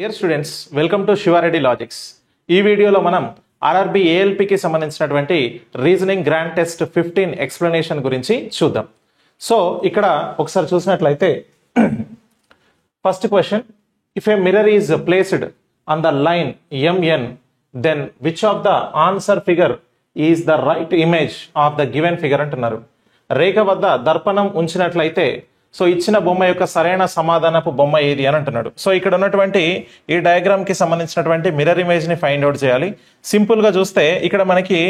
Dear students, welcome to Shivareddy logics. ఈ వీడియోలో మనం ఆర్ఆర్బి ఏఎల్పికి సంబంధించినటువంటి రీజనింగ్ గ్రాండ్ టెస్ట్ 15 ఎక్స్ప్లెనేషన్ గురించి చూద్దాం. సో ఇక్కడ ఒకసారి చూసినట్లయితే first question, if a mirror is placed on the line MN, then which of the answer figure is the right image of the given figure అంటున్నారు. రేఖ వద్ద దర్పణం ఉంచినట్లయితే సో ఇచ్చిన బొమ్మ యొక్క సరైన సమాధానపు బొమ్మ ఏది అని అంటున్నాడు. సో ఇక్కడ ఉన్నటువంటి ఈ డయాగ్రామ్ కి సంబంధించినటువంటి మిర్రర్ ఇమేజ్ ని ఫైండ్ అవుట్ చేయాలి. సింపుల్ గా చూస్తే ఇక్కడ మనకి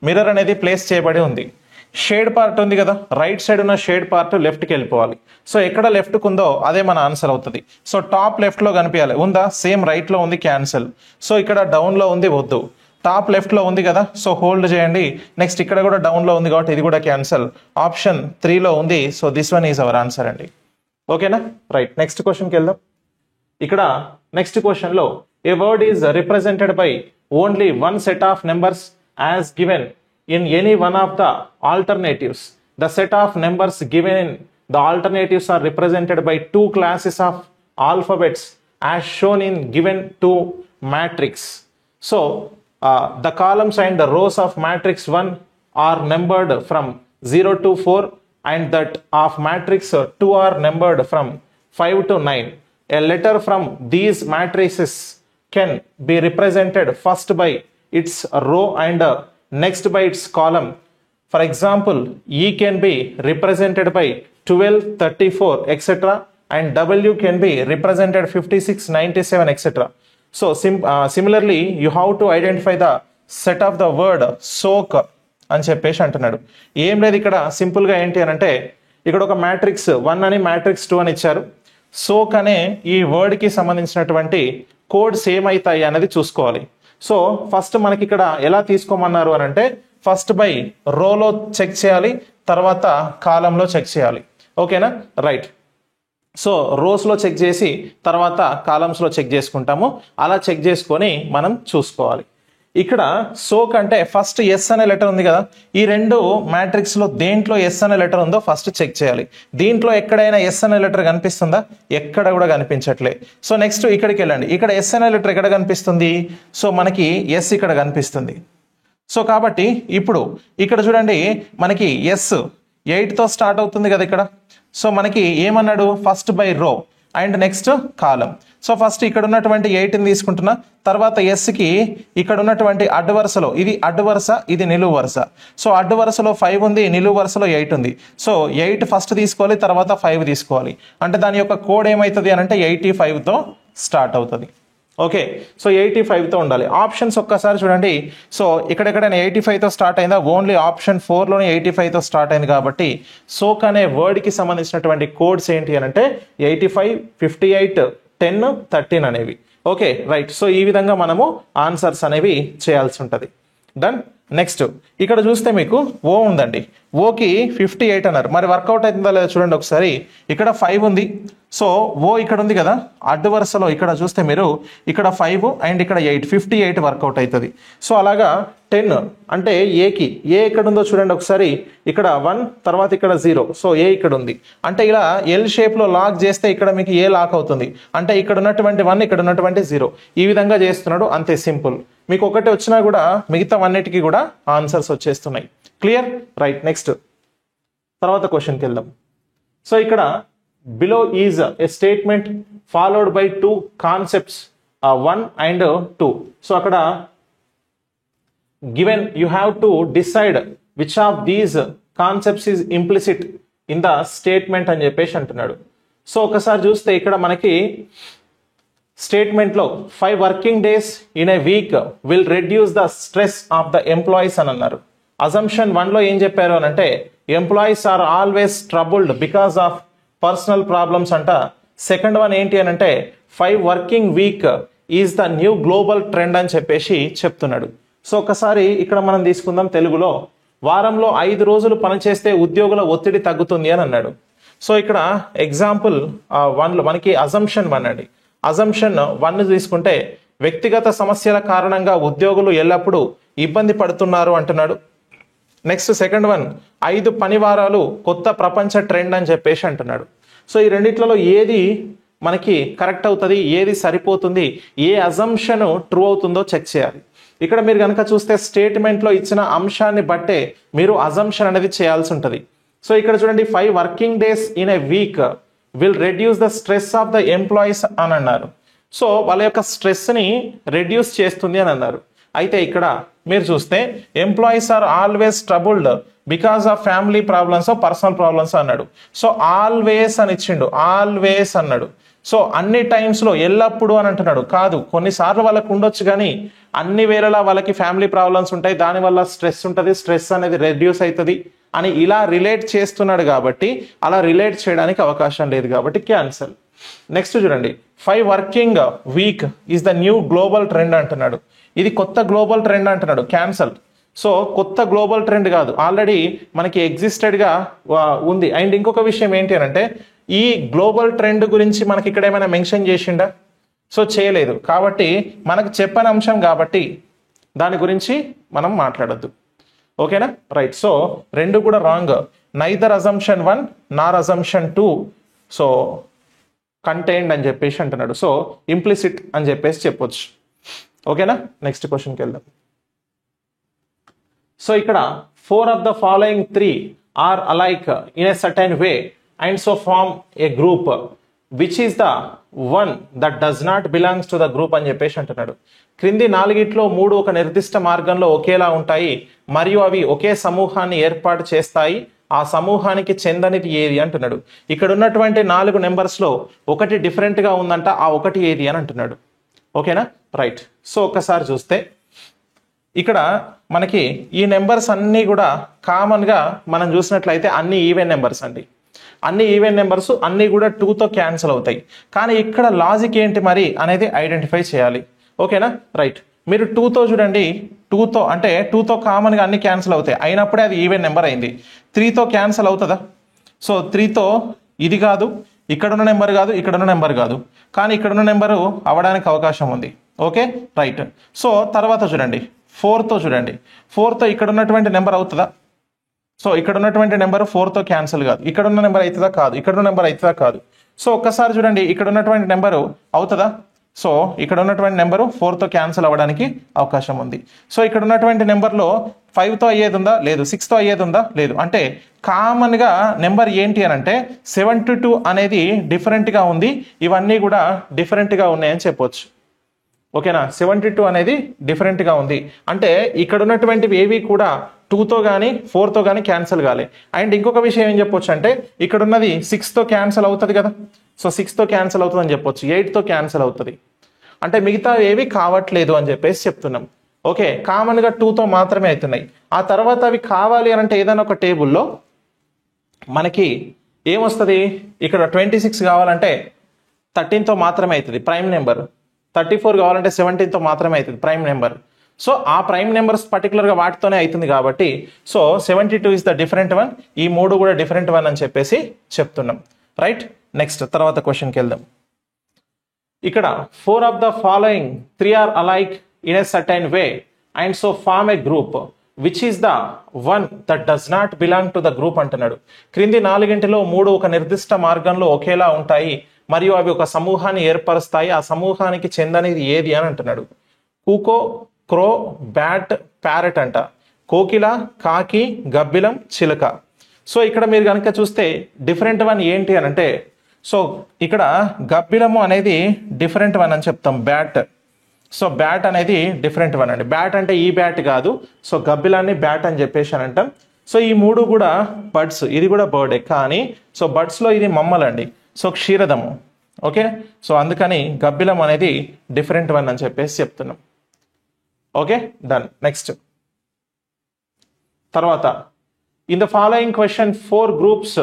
మిర్రర్ అనేది ప్లేస్ చేయబడి ఉంది. షేడ్ పార్ట్ ఉంది కదా, రైట్ సైడ్ ఉన్న షేడ్ పార్ట్ లెఫ్ట్ కి వెళ్ళిపోవాలి. సో ఎక్కడ లెఫ్ట్ కు ఉందో అదే మన ఆన్సర్ అవుతుంది. సో టాప్ లెఫ్ట్ లో కనిపించాలి, ఉందా? సేమ్ రైట్ లో ఉంది, క్యాన్సిల్. సో ఇక్కడ డౌన్ లో ఉంది, వద్దు. టాప్ లెఫ్ట్ లో ఉంది కదా, సో హోల్డ్ చేయండి. నెక్స్ట్ ఇక్కడ కూడా డౌన్ లో ఉంది కాబట్టి ఇది కూడా క్యాన్సల్. ఆప్షన్ 3 లో ఉంది, so this one is our answer అండి. ఓకేనా? రైట్, నెక్స్ట్ క్వశ్చన్కి వెళ్దాం. ఇక్కడ నెక్స్ట్ క్వశ్చన్ లో a word is represented by only one set of numbers as given in any one of the alternatives. The set of numbers given in the alternatives are represented by 2 classes of alphabets as shown in given two matrix. So the columns and the rows of matrix 1 are numbered from 0 to 4 and that of matrix 2 are numbered from 5 to 9. A letter from these matrices can be represented first by its row and next by its column. For example, E can be represented by 12, 34, etc. and W can be represented 56, 97, etc. So similarly you have to identify the set of the word soak అని చెప్పేసి అంటున్నాడు. ఏం లేదు, ఇక్కడ simple గా ఏంటి అని అంటే ఇక్కడ ఒక మ్యాట్రిక్స్ 1 అని మ్యాట్రిక్స్ 2 అని ఇచ్చారు. సోక్ అనే ఈ వర్డ్ కి సంబంధించినటువంటి కోడ్స్ ఏమైతాయి అనేది చూసుకోవాలి. సో ఫస్ట్ మనకి ఇక్కడ ఎలా తీసుకోమన్నారు అని అంటే ఫస్ట్ బై రోలో చెక్ చేయాలి, తర్వాత కాలంలో చెక్ చేయాలి. ఓకేనా? రైట్. సో రోస్లో చెక్ చేసి తర్వాత కాలమ్స్లో చెక్ చేసుకుంటాము. అలా చెక్ చేసుకొని మనం చూసుకోవాలి. ఇక్కడ సోక్ అంటే ఫస్ట్ ఎస్ అనే లెటర్ ఉంది కదా, ఈ రెండు మ్యాట్రిక్స్లో దేంట్లో ఎస్ అనే లెటర్ ఉందో ఫస్ట్ చెక్ చేయాలి. దీంట్లో ఎక్కడైనా ఎస్ అనే లెటర్ కనిపిస్తుందా? ఎక్కడ కూడా కనిపించట్లే. సో నెక్స్ట్ ఇక్కడికి వెళ్ళండి. ఇక్కడ ఎస్ అనే లెటర్ ఎక్కడ కనిపిస్తుంది? సో మనకి ఎస్ ఇక్కడ కనిపిస్తుంది. సో కాబట్టి ఇప్పుడు ఇక్కడ చూడండి, మనకి ఎస్ 8తో స్టార్ట్ అవుతుంది కదా ఇక్కడ. సో మనకి ఏమన్నాడు? First by rho and next column. So first ఇక్కడ ఉన్నటువంటి 8ని తీసుకుంటున్నా, తర్వాత ఎస్కి ఇక్కడ ఉన్నటువంటి అడ్డు వరుసలో, ఇది అడ్డు వరుస, ఇది నిలువు వరుస. సో అడ్డు వరుసలో 5 ఉంది, నిలువు వరుసలో 8 ఉంది. సో 8 ఫస్ట్ తీసుకోవాలి, తర్వాత 5 తీసుకోవాలి. అంటే దాని యొక్క కోడ్ ఏమవుతుంది అని అంటే 85తో స్టార్ట్ అవుతుంది. ఓకే, సో 85తో ఉండాలి. ఆప్షన్స్ ఒక్కసారి చూడండి. సో ఇక్కడెక్కడైనా 85తో స్టార్ట్ అయిందా? ఓన్లీ ఆప్షన్ 4లోనే 85తో స్టార్ట్ అయింది. కాబట్టి సోక్ అనే వర్డ్కి సంబంధించినటువంటి కోడ్స్ ఏంటి అని అంటే 85, 58, 10, 13 అనేవి. Okay, right. సో ఈ విధంగా మనము ఆన్సర్స్ అనేవి చేయాల్సి ఉంటుంది. డన్. నెక్స్ట్ ఇక్కడ చూస్తే మీకు ఓ ఉందండి, ఓకి 58 అన్నారు. మరి వర్కౌట్ అవుతుందా లేదా చూడండి ఒకసారి. ఇక్కడ 5 ఉంది, సో ఓ ఇక్కడ ఉంది కదా అడ్డు వరుసలో. ఇక్కడ చూస్తే మీరు ఇక్కడ 5 అండ్ ఇక్కడ 8, 58 వర్కౌట్ అవుతుంది. సో అలాగా 10 అంటే ఏకి, ఏ ఎక్కడ ఉందో చూడండి ఒకసారి. ఇక్కడ 1, తర్వాత ఇక్కడ 0, సో ఏ ఇక్కడ ఉంది. అంటే ఇలా ఎల్ షేప్లో లాక్ చేస్తే ఇక్కడ మీకు ఏ లాక్ అవుతుంది. అంటే ఇక్కడ ఉన్నటువంటి 1, ఇక్కడ ఉన్నటువంటి 0, ఈ విధంగా చేస్తున్నాడు. అంతే, సింపుల్. మీకు ఒకటి వచ్చినా కూడా మిగతా అన్నిటికీ కూడా ఆన్సర్స్ వచ్చేస్తున్నాయి. క్లియర్? రైట్. నెక్స్ట్ తర్వాత క్వశ్చన్కి వెళ్దాం. సో ఇక్కడ below is a statement followed by 2 concepts 1 and 2. So అక్కడ given you have to decide which of these concepts is implicit in the statement అని చెప్పేసి అంటున్నాడు. సో ఒకసారి చూస్తే ఇక్కడ మనకి స్టేట్మెంట్లో 5 working days in a week will reduce the stress of the employees అని అన్నారు. అజంప్షన్ 1లో ఏం చెప్పారు అని అంటే employees are always troubled because of personal problems అంట. సెకండ్ వన్ ఏంటి అని అంటే 5 working week is the new global trend అని చెప్పేసి చెప్తున్నాడు. సో ఒకసారి ఇక్కడ మనం తీసుకుందాం తెలుగులో. వారంలో 5 రోజులు పనిచేస్తే ఉద్యోగుల ఒత్తిడి తగ్గుతుంది అని అన్నాడు. సో ఇక్కడ ఎగ్జాంపుల్ 1లో మనకి అజంప్షన్ 1 అండి. అజంప్షన్ 1 తీసుకుంటే వ్యక్తిగత సమస్యల కారణంగా ఉద్యోగులు ఎల్లప్పుడూ ఇబ్బంది పడుతున్నారు అంటున్నాడు. నెక్స్ట్ సెకండ్ వన్ 5 పని వారాలు కొత్త ప్రపంచ ట్రెండ్ అని చెప్పేసి అంటున్నాడు. సో ఈ రెండిట్లలో ఏది మనకి కరెక్ట్ అవుతుంది, ఏది సరిపోతుంది, ఏ అజంప్షన్ ట్రూ అవుతుందో చెక్ చేయాలి. ఇక్కడ మీరు కనుక చూస్తే స్టేట్మెంట్లో ఇచ్చిన అంశాన్ని బట్టే మీరు అజంప్షన్ అనేది చేయాల్సి ఉంటుంది. సో ఇక్కడ చూడండి 5 working days in a week will reduce the stress of the employees అని అన్నారు. సో వాళ్ళ యొక్క స్ట్రెస్ని రెడ్యూస్ చేస్తుంది అని అన్నారు. అయితే ఇక్కడ మీరు చూస్తే employees are always troubled because of family problems personal problems అన్నాడు. సో ఆల్వేస్ అని ఇచ్చిండు, ఆల్వేస్ అన్నాడు. సో అన్ని టైమ్స్లో ఎల్లప్పుడు అని అంటున్నాడు. కాదు, కొన్నిసార్లు వాళ్ళకు ఉండొచ్చు, కానీ అన్ని వేళలా వాళ్ళకి ఫ్యామిలీ ప్రాబ్లమ్స్ ఉంటాయి, దానివల్ల స్ట్రెస్ ఉంటుంది, స్ట్రెస్ అనేది రెడ్యూస్ అవుతుంది అని ఇలా రిలేట్ చేస్తున్నాడు. కాబట్టి అలా రిలేట్ చేయడానికి అవకాశం లేదు, కాబట్టి క్యాన్సల్. నెక్స్ట్ చూడండి 5 working week is the new global trend అంటున్నాడు. ఇది కొత్త గ్లోబల్ ట్రెండ్ అంటున్నాడు, క్యాన్సల్. సో కొత్త గ్లోబల్ ట్రెండ్ కాదు, ఆల్రెడీ మనకి ఎగ్జిస్టెడ్గా ఉంది. అండ్ ఇంకొక విషయం ఏంటి అని అంటే ఈ గ్లోబల్ ట్రెండ్ గురించి మనకి ఇక్కడ ఏమైనా మెన్షన్ చేసిండా? సో చేయలేదు, కాబట్టి మనకు చెప్పని అంశం కాబట్టి దాని గురించి మనం మాట్లాడద్దు. ఓకేనా, రైట్. సో రెండు కూడా రాంగ్. నైదర్ అజంప్షన్ 1 నార్ అజంప్షన్ 2 సో కంటైన్డ్ అని చెప్పేసి అంటున్నాడు. సో ఇంప్లిసిట్ అని చెప్పేసి చెప్పొచ్చు. ఓకేనా, నెక్స్ట్ క్వశ్చన్కి వెళ్దాం. సో ఇక్కడ 4 of the following 3 are alike in a certain way and so form a group which is the one that does not belongs to the group అని చెప్పేసి అంటున్నాడు. క్రింది 4 ఒక ఒక నిర్దిష్ట మార్గంలో ఒకేలా ఉంటాయి మరియు అవి ఒకే సమూహాన్ని ఏర్పాటు చేస్తాయి, ఆ సమూహానికి చెందనిది ఏది అంటున్నాడు. ఇక్కడ ఉన్నటువంటి 4 నెంబర్స్లో ఒకటి డిఫరెంట్గా ఉందంట, ఆ ఒకటి ఏది అని అంటున్నాడు. ఓకేనా, రైట్. సో ఒక్కసారి చూస్తే ఇక్కడ మనకి ఈ నెంబర్స్ అన్నీ కూడా కామన్గా మనం చూసినట్లయితే అన్ని ఈవెన్ నెంబర్స్ అండి. అన్ని ఈవెన్ నెంబర్స్ అన్నీ కూడా 2తో క్యాన్సిల్ అవుతాయి. కానీ ఇక్కడ లాజిక్ ఏంటి మరి అనేది ఐడెంటిఫై చేయాలి. ఓకేనా, రైట్. మీరు 2తో చూడండి, 2తో అంటే 2తో కామన్గా అన్ని క్యాన్సిల్ అవుతాయి, అయినప్పుడే అది ఈవెన్ నెంబర్ అయింది. 3తో క్యాన్సిల్ అవుతుందా? సో 3తో ఇది కాదు, ఇక్కడున్న నెంబర్ కాదు, ఇక్కడున్న నెంబర్ కాదు, కానీ ఇక్కడున్న నెంబరు అవ్వడానికి అవకాశం ఉంది. Okay, right. సో తర్వాత చూడండి 4తో చూడండి, 4తో ఇక్కడ ఉన్నటువంటి నెంబర్ అవుతుందా? సో ఇక్కడ ఉన్నటువంటి నెంబర్ 4తో క్యాన్సిల్ కాదు, ఇక్కడ ఉన్న నెంబర్ అవుతుందా? కాదు, ఇక్కడ ఉన్న నెంబర్ అవుతుందా? కాదు. సో ఒక్కసారి చూడండి ఇక్కడ ఉన్నటువంటి నెంబరు అవుతుందా? సో ఇక్కడ ఉన్నటువంటి నెంబరు 4తో క్యాన్సిల్ అవ్వడానికి అవకాశం ఉంది. సో ఇక్కడ ఉన్నటువంటి నెంబర్లో 5తో అయ్యేది ఉందా? లేదు. 6తో అయ్యేది ఉందా? లేదు. అంటే కామన్గా నెంబర్ ఏంటి అని అంటే 72 అనేది డిఫరెంట్గా ఉంది, ఇవన్నీ కూడా డిఫరెంట్గా ఉన్నాయని చెప్పొచ్చు. ఓకేనా, 72 అనేది డిఫరెంట్గా ఉంది అంటే ఇక్కడ ఉన్నటువంటివి ఏవి కూడా 2తో కానీ 4తో కానీ క్యాన్సిల్ కాలే. అండ్ ఇంకొక విషయం ఏం చెప్పొచ్చు అంటే ఇక్కడ ఉన్నది 6తో క్యాన్సిల్ అవుతుంది కదా, సో 6తో క్యాన్సిల్ అవుతుంది అని చెప్పొచ్చు, 8తో క్యాన్సిల్ అవుతుంది, అంటే మిగతా ఏవి కావట్లేదు అని చెప్పేసి చెప్తున్నాం. ఓకే, కామన్గా 2తో మాత్రమే అవుతున్నాయి. ఆ తర్వాత అవి కావాలి అని అంటే ఏదైనా ఒక టేబుల్లో మనకి ఏమొస్తుంది, ఇక్కడ 26 కావాలంటే 13తో మాత్రమే అవుతుంది ప్రైమ్ నెంబర్, 34 కావాలంటే 17తో మాత్రమే అవుతుంది ప్రైమ్ నెంబర్. సో ఆ ప్రైమ్ నెంబర్స్ పర్టికులర్గా వాటితోనే అవుతుంది కాబట్టి so 72 is the different one, ఈ 3 కూడా డిఫరెంట్ వన్ అని చెప్పేసి చెప్తున్నాం. రైట్, నెక్స్ట్ తర్వాత క్వశ్చన్కి వెళ్దాం. ఇక్కడ 4 of the following 3 are alike in a certain way and so form a group which is the one that does not belong to the group అంటున్నాడు. క్రింది 4 ఒక నిర్దిష్ట మార్గంలో ఒకేలా ఉంటాయి మరియు అవి ఒక సమూహాన్ని ఏర్పరుస్తాయి, ఆ సమూహానికి చెందనిది ఏది అని అంటున్నాడు. కూకో, క్రో, బ్యాట్, ప్యారెట్ అంట. కోకిల, కాకి, గబ్బిలం, చిలుక. సో ఇక్కడ మీరు కనుక చూస్తే డిఫరెంట్ వన్ ఏంటి అని అంటే సో ఇక్కడ గబ్బిలము అనేది డిఫరెంట్ వన్ అని చెప్తాం, బ్యాట్. సో బ్యాట్ అనేది డిఫరెంట్ వన్ అండి. బ్యాట్ అంటే ఈ బ్యాట్ కాదు, సో గబ్బిలాన్ని బ్యాట్ అని చెప్పేసి అని అంటాం. సో ఈ 3 కూడా బర్డ్స్, ఇది కూడా బర్డే, కానీ సో బర్డ్స్లో ఇది మమ్మలండి, సో క్షీరదము. ఓకే, సో అందుకని గబ్బిలం అనేది డిఫరెంట్ వన్ అని చెప్పేసి చెప్తున్నాం. Okay, done. నెక్స్ట్ తర్వాత in the following question 4 groups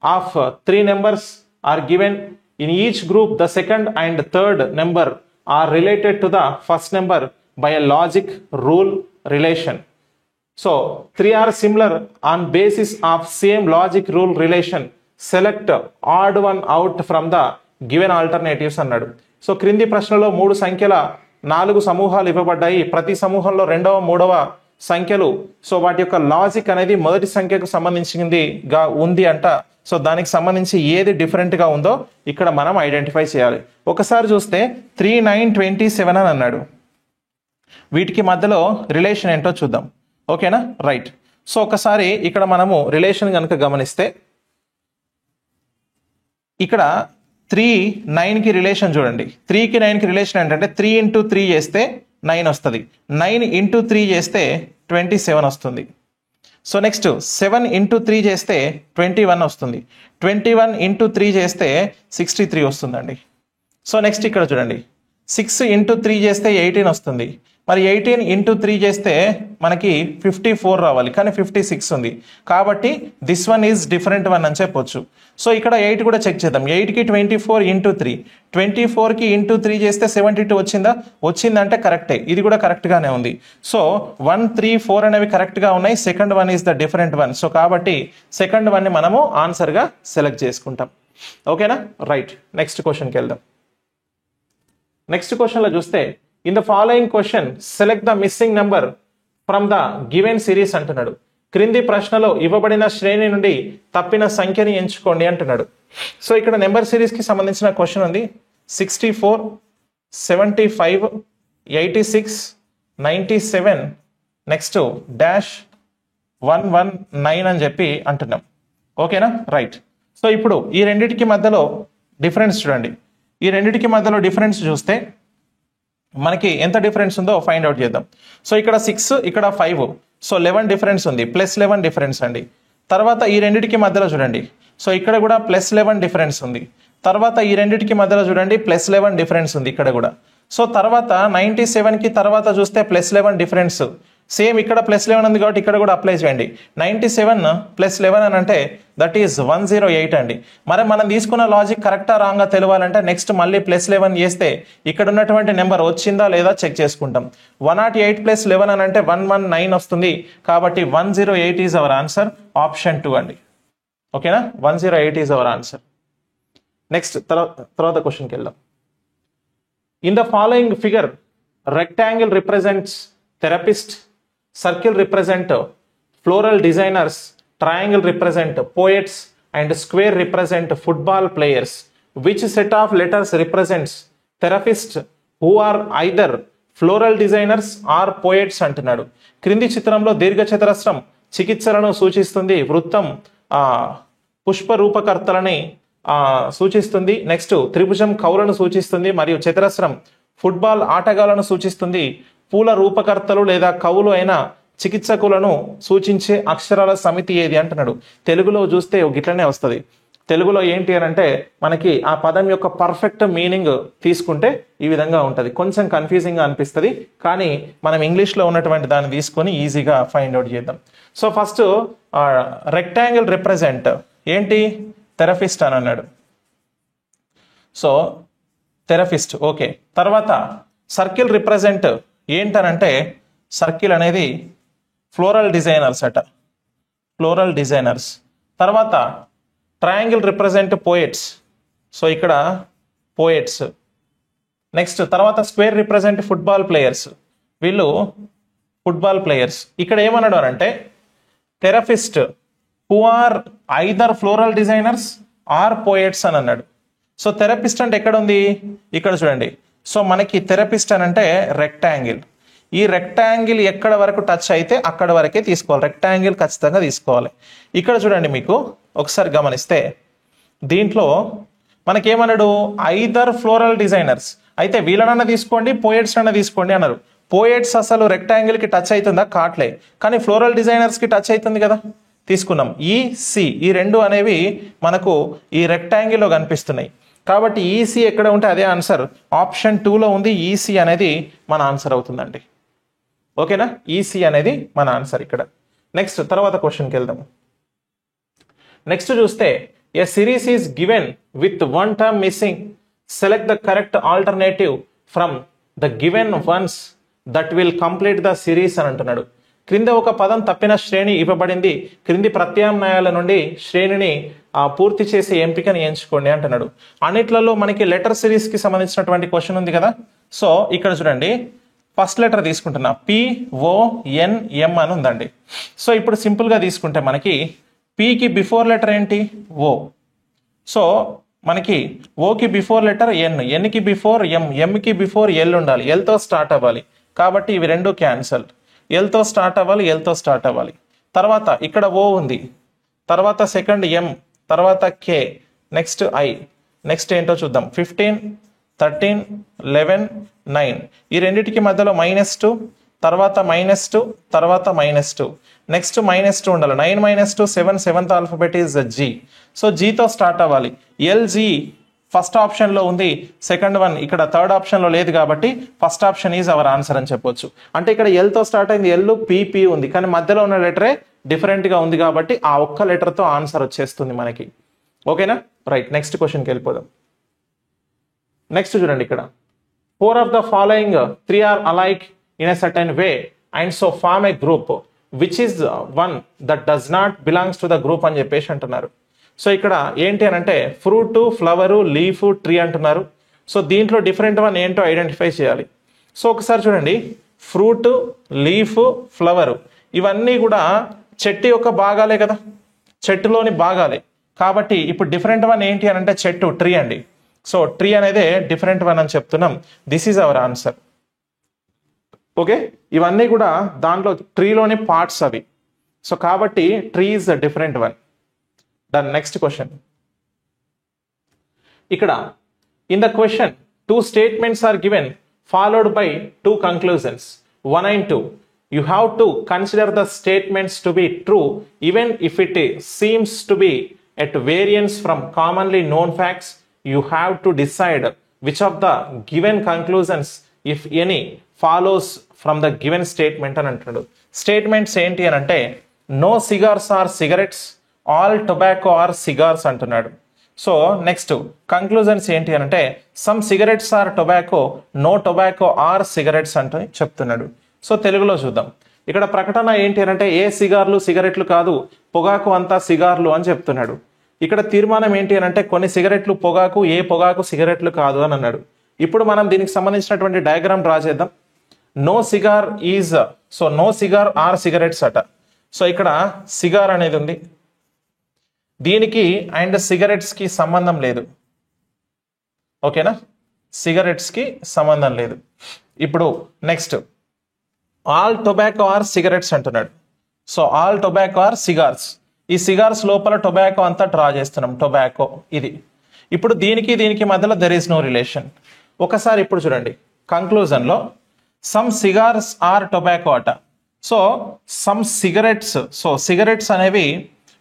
of 3 numbers are given. In each group the second and third number are related to the first number by a logic rule relation. So 3 are similar on basis of same logic rule relation. Select odd one out from the given alternatives అన్నాడు. So క్రింది ప్రశ్నలో 3 సంఖ్యల 4 సమూహాలు ఇవ్వబడ్డాయి, ప్రతి సమూహంలో 2వ 3వ సంఖ్యలు సో వాటి యొక్క లాజిక్ అనేది మొదటి సంఖ్యకు సంబంధించిందిగా ఉంది అంట. సో దానికి సంబంధించి ఏది డిఫరెంట్గా ఉందో ఇక్కడ మనం ఐడెంటిఫై చేయాలి. ఒకసారి చూస్తే 3, 9, 27 అని అన్నాడు. వీటికి మధ్యలో రిలేషన్ ఏంటో చూద్దాం. ఓకేనా, రైట్. సో ఒకసారి ఇక్కడ మనము రిలేషన్ కనుక గమనిస్తే ఇక్కడ 3, 9కి రిలేషన్ చూడండి. 3కి 9కి రిలేషన్ ఏంటంటే 3 × 3 చేస్తే 9 వస్తుంది, 9 × 3 చేస్తే 27 వస్తుంది. సో నెక్స్ట్ 7 × 3 చేస్తే 21 వస్తుంది, 21 × 3 చేస్తే 63 వస్తుందండి. సో నెక్స్ట్ ఇక్కడ చూడండి 6 × 3 చేస్తే 18 వస్తుంది. మరి 18 × 3 చేస్తే మనకి 54 రావాలి, కానీ 56 ఉంది. కాబట్టి this one is different one అని చెప్పొచ్చు. సో ఇక్కడ 8 కూడా చెక్ చేద్దాం. 8కి 24 × 3, 24కి × 3 చేస్తే 72 వచ్చిందా? వచ్చిందంటే కరెక్టే, ఇది కూడా కరెక్ట్గానే ఉంది. సో 1, 3, 4 అనేవి కరెక్ట్గా ఉన్నాయి. Second one is the different one. So కాబట్టి సెకండ్ వన్ని మనము ఆన్సర్గా సెలెక్ట్ చేసుకుంటాం. ఓకేనా, రైట్. నెక్స్ట్ క్వశ్చన్కి వెళ్దాం. నెక్స్ట్ క్వశ్చన్లో చూస్తే in the following question select the missing number from the given series అంటున్నాడు. క్రింది ప్రశ్నలో ఇవ్వబడిన శ్రేణి నుండి తప్పిన సంఖ్యని ఎంచుకోండి అంటున్నాడు. సో ఇక్కడ నెంబర్ సిరీస్కి సంబంధించిన క్వశ్చన్ ఉంది. 64, 75, 86, 97, నెక్స్ట్ -119 అని చెప్పి అంటున్నాం. ఓకేనా, రైట్. సో ఇప్పుడు ఈ రెండింటికి మధ్యలో డిఫరెన్స్ చూడండి. ఈ రెండింటికి మధ్యలో డిఫరెన్స్ చూస్తే మనకి ఎంత డిఫరెన్స్ ఉందో ఫైండ్ అవుట్ చేద్దాం. సో ఇక్కడ 6, ఇక్కడ 5, సో 11 డిఫరెన్స్ ఉంది, +11 డిఫరెన్స్ అండి. తర్వాత ఈ రెండింటికి మధ్యలో చూడండి, సో ఇక్కడ కూడా +11 డిఫరెన్స్ ఉంది. తర్వాత ఈ రెండింటికి మధ్యలో చూడండి +11 డిఫరెన్స్ ఉంది ఇక్కడ కూడా. సో తర్వాత 97కి తర్వాత చూస్తే +11 డిఫరెన్స్, సేమ్ ఇక్కడ +11 ఉంది కాబట్టి ఇక్కడ కూడా అప్లై చేయండి. 97 + 11 అని అంటే దట్ ఈస్ 108 అండి. మరి మనం తీసుకున్న లాజిక్ కరెక్టా రాంగా తెలియాలంటే నెక్స్ట్ మళ్ళీ +11 చేస్తే ఇక్కడ ఉన్నటువంటి నెంబర్ వచ్చిందా లేదా చెక్ చేసుకుంటాం. 108 + 11 అని అంటే 119 వస్తుంది. కాబట్టి 108 ఈజ్ అవర్ ఆన్సర్, ఆప్షన్ 2 అండి. ఓకేనా, 108 ఈజ్ అవర్ ఆన్సర్. నెక్స్ట్ తర్వాత క్వశ్చన్కి వెళ్దాం. In the following figure rectangle represents therapist, circle represent floral designers, triangle represent poets, and square represent football players. Which set of letters represents therapists who are either floral designers or poets అంటున్నాడు. క్రింది చిత్రంలో దీర్ఘచతురస్రం చికిత్సలను సూచిస్తుంది, వృత్తం పుష్ప రూపకర్తలని సూచిస్తుంది, next త్రిభుజం కవులను సూచిస్తుంది, మరియు చతురస్రం ఫుట్బాల్ ఆటగాళ్లను సూచిస్తుంది. పూల రూపకర్తలు లేదా కవులు అయిన చికిత్సకులను సూచించే అక్షరాల సమితి ఏది అంటున్నాడు. తెలుగులో చూస్తే గిట్లనే వస్తుంది. తెలుగులో ఏంటి అని అంటే మనకి ఆ పదం యొక్క పర్ఫెక్ట్ మీనింగ్ తీసుకుంటే ఈ విధంగా ఉంటుంది. కొంచెం కన్ఫ్యూజింగ్గా అనిపిస్తుంది, కానీ మనం ఇంగ్లీష్లో ఉన్నటువంటి దాన్ని తీసుకొని ఈజీగా ఫైండ్ అవుట్ చేద్దాం. సో ఫస్ట్ రెక్టాంగిల్ రిప్రజెంట్ ఏంటి, థెరపిస్ట్ అని అన్నాడు. So therapist okay. తర్వాత సర్కిల్ రిప్రజెంట్ ఏంటనంటే సర్కిల్ అనేది ఫ్లోరల్ డిజైనర్స్ అట, ఫ్లోరల్ డిజైనర్స్. తర్వాత ట్రయాంగిల్ రిప్రజెంట్ పోయిట్స్, సో ఇక్కడ పోయిట్స్. నెక్స్ట్ తర్వాత స్క్వేర్ రిప్రజెంట్ ఫుట్బాల్ ప్లేయర్స్, వీళ్ళు ఫుట్బాల్ ప్లేయర్స్. ఇక్కడ ఏమన్నాడు అని అంటే therapist who are either floral designers or poets అని అన్నాడు. సో థెరపిస్ట్ అంటే ఎక్కడ ఉంది, ఇక్కడ చూడండి. సో మనకి థెరపిస్ట్ అని అంటే రెక్టాంగిల్, ఈ రెక్టాంగిల్ ఎక్కడ వరకు టచ్ అయితే అక్కడ వరకే తీసుకోవాలి, రెక్టాంగిల్ ఖచ్చితంగా తీసుకోవాలి. ఇక్కడ చూడండి, మీకు ఒకసారి గమనిస్తే దీంట్లో మనకేమన్నాడు ఐదర్ ఫ్లోరల్ డిజైనర్స్, అయితే వీళ్ళనన్నా తీసుకోండి పోయిట్స్ అన్న తీసుకోండి అన్నారు. పోయిట్స్ అసలు రెక్టాంగిల్కి టచ్ అవుతుందా, కాట్లే, కానీ ఫ్లోరల్ డిజైనర్స్కి టచ్ అవుతుంది కదా, తీసుకున్నాం. ఈ సి, ఈ రెండు అనేవి మనకు ఈ రెక్టాంగిల్లో కనిపిస్తున్నాయి. కాబట్టి ఈసీ ఎక్కడ ఉంటే అదే ఆన్సర్, ఆప్షన్ 2లో ఉంది. ఈసీ అనేది మన ఆన్సర్ అవుతుందండి. ఓకేనా, ఈసీ అనేది మన ఆన్సర్ ఇక్కడ. నెక్స్ట్ తర్వాత క్వశ్చన్కి వెళ్దాం. నెక్స్ట్ చూస్తే a series is given with one term missing, select the correct alternative from the given ones that will complete the series అని అంటున్నాడు. క్రింద ఒక పదం తప్పిన శ్రేణి ఇవ్వబడింది, క్రింది ప్రత్యామ్నాయాల నుండి శ్రేణిని పూర్తి చేసే ఎంపికని ఎంచుకోండి అంటున్నాడు. అన్నిట్లలో మనకి లెటర్ సిరీస్కి సంబంధించినటువంటి క్వశ్చన్ ఉంది కదా. సో ఇక్కడ చూడండి ఫస్ట్ లెటర్ తీసుకుంటున్నా, PONM అని ఉందండి. సో ఇప్పుడు సింపుల్గా తీసుకుంటే మనకి పీకి బిఫోర్ లెటర్ ఏంటి, ఓ. సో మనకి ఓకి బిఫోర్ లెటర్ ఎన్, ఎన్కి బిఫోర్ ఎం, ఎంకి బిఫోర్ ఎల్ ఉండాలి, ఎల్తో స్టార్ట్ అవ్వాలి. కాబట్టి ఇవి రెండు క్యాన్సల్. ఎల్తో స్టార్ట్ అవ్వాలి, ఎల్తో స్టార్ట్ అవ్వాలి. తర్వాత ఇక్కడ ఓ ఉంది, తర్వాత సెకండ్ ఎం, తర్వాత కే, నెక్స్ట్ ఐ, నెక్స్ట్ ఏంటో చూద్దాం. 15, 13, 11, 9 ఈ రెండింటికి మధ్యలో -2, తర్వాత -2, తర్వాత -2, నెక్స్ట్ -2 ఉండాలి. 9 - 2 7, seventh alphabet is G. So జీతో స్టార్ట్ అవ్వాలి. ఎల్జీ ఫస్ట్ ఆప్షన్లో ఉంది, సెకండ్ వన్ ఇక్కడ థర్డ్ ఆప్షన్లో లేదు, కాబట్టి first option is our answer అని చెప్పొచ్చు. అంటే ఇక్కడ ఎల్తో స్టార్ట్ అయింది, ఎల్ పీపీ ఉంది, కానీ మధ్యలో ఉన్న లెటరే డిఫరెంట్గా ఉంది, కాబట్టి ఆ ఒక్క లెటర్తో ఆన్సర్ వచ్చేస్తుంది మనకి. ఓకేనా, రైట్. నెక్స్ట్ క్వశ్చన్కి వెళ్ళిపోదాం. నెక్స్ట్ చూడండి, ఇక్కడ 4 of the following 3 are alike in a certain way and so form a group which is one that does not belongs to the group అని చెప్పేసి అంటున్నారు. సో ఇక్కడ ఏంటి అని అంటే ఫ్రూట్, ఫ్లవరు, లీఫ్, ట్రీ అంటున్నారు. సో దీంట్లో డిఫరెంట్ వన్ ఏంటో ఐడెంటిఫై చేయాలి. సో ఒకసారి చూడండి, ఫ్రూట్, లీఫ్, ఫ్లవరు ఇవన్నీ కూడా చెట్టు యొక్క భాగాలే కదా, చెట్టులోని భాగాలే. కాబట్టి ఇప్పుడు డిఫరెంట్ వన్ ఏంటి అని అంటే చెట్టు, ట్రీ అండి. సో ట్రీ అనేది డిఫరెంట్ వన్ అని చెప్తున్నాం. This is our answer. Okay, ఇవన్నీ కూడా దాంట్లో ట్రీలోని పార్ట్స్ అవి. సో కాబట్టి tree is the different one. Done. Next question. ఇక్కడ in the question 2 statements are given followed by 2 conclusions 1 and 2. You have to consider the statements to be true even if it seems to be at variance from commonly known facts. You have to decide which of the given conclusions, if any, follows from the given statement అని అంటున్నాడు. Statements ఏంటి అని అంటే no cigars are cigarettes, all tobacco are cigars అంటున్నాడు. So next conclusions ఏంటి అని అంటే some cigarettes are tobacco, no tobacco are cigarettes అంటూ చెప్తున్నాడు. సో తెలుగులో చూద్దాం. ఇక్కడ ప్రకటన ఏంటి అని అంటే ఏ సిగార్లు సిగరెట్లు కాదు, పొగాకు అంతా సిగార్లు అని చెప్తున్నాడు. ఇక్కడ తీర్మానం ఏంటి అని అంటే కొన్ని సిగరెట్లు పొగాకు, ఏ పొగాకు సిగరెట్లు కాదు అని అన్నాడు. ఇప్పుడు మనం దీనికి సంబంధించినటువంటి డయాగ్రామ్ డ్రా చేద్దాం. No cigar is, so no cigar are cigarettes అట. సో ఇక్కడ సిగార్ అనేది ఉంది, దీనికి అండ్ సిగరెట్స్కి సంబంధం లేదు. ఓకేనా, సిగరెట్స్కి సంబంధం లేదు. ఇప్పుడు next all tobacco are cigarettes అంటున్నాడు. So all tobacco are cigars, ఈ సిగార్స్ లోపల టొబాకో అంతా డ్రా చేస్తున్నాం, టొబాకో ఇది. ఇప్పుడు దీనికి మధ్యలో దెర్ ఈస్ నో రిలేషన్. ఒకసారి ఇప్పుడు చూడండి కంక్లూజన్లో సమ్ సిగార్స్ ఆర్ టొబాకో అట. So some cigarettes, so cigarettes అనేవి